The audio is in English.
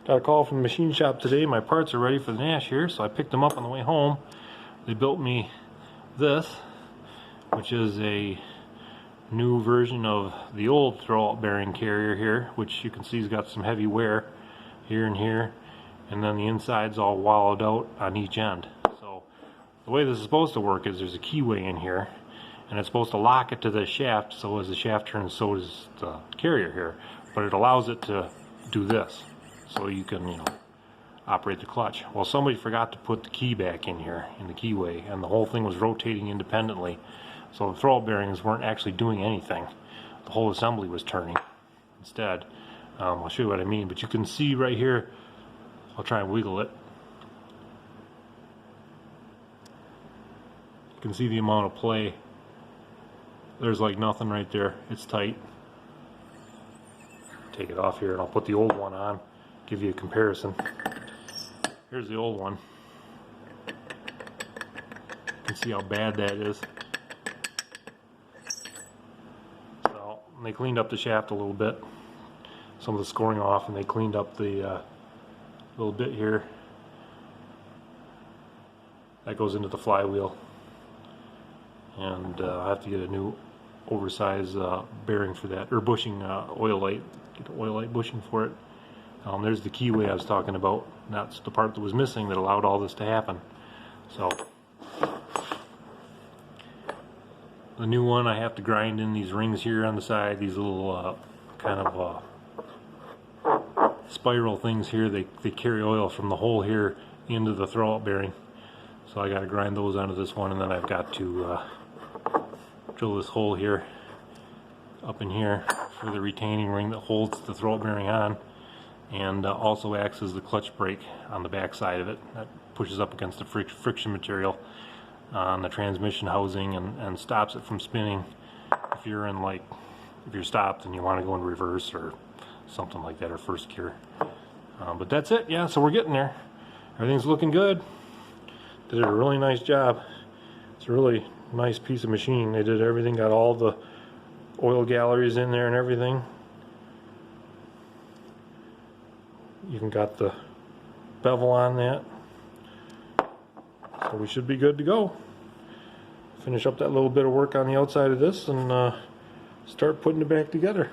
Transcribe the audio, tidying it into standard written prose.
Got a call from the machine shop today. My parts are ready for the Nash here, so I picked them up on the way home. They built me this, which is a new version of the old throwout bearing carrier here, which you can see has got some heavy wear here and here, and then the inside's all wallowed out on each end. So the way this is supposed to work is there's a keyway in here, and it's supposed to lock it to the shaft, so as the shaft turns, so does the carrier here. But it allows it to do this, so you can, operate the clutch. Well, somebody forgot to put the key back in here, in the keyway, and the whole thing was rotating independently. So the throwout bearings weren't actually doing anything. The whole assembly was turning instead. I'll show you what I mean, but you can see right here, I'll try and wiggle it. You can see the amount of play. There's like nothing right there. It's tight. Take it off here and I'll put the old one on, give you a comparison. Here's the old one. You can see how bad that is. So they cleaned up the shaft a little bit, some of the scoring off, and they cleaned up the little bit here that goes into the flywheel. And I have to get a new oversized bearing for that, or bushing oil light. Get the oil light bushing for it. There's the keyway I was talking about. That's the part that was missing that allowed all this to happen. So the new one, I have to grind in these rings here on the side, these little kind of spiral things here. They carry oil from the hole here into the throwout bearing. So I got to grind those onto this one, and then I've got to drill this hole here up in here for the retaining ring that holds the throwout bearing on, and also acts as the clutch brake on the back side of it. That pushes up against the friction material on the transmission housing and stops it from spinning if you're in, like, if you're stopped and you want to go in reverse or something like that, or first gear. But that's it. Yeah, so we're getting there. Everything's looking good. They did a really nice job. It's a really nice piece of machine. They did everything, got all the oil galleries in there and everything. Even got the bevel on that. So we should be good to go. Finish up that little bit of work on the outside of this and start putting it back together.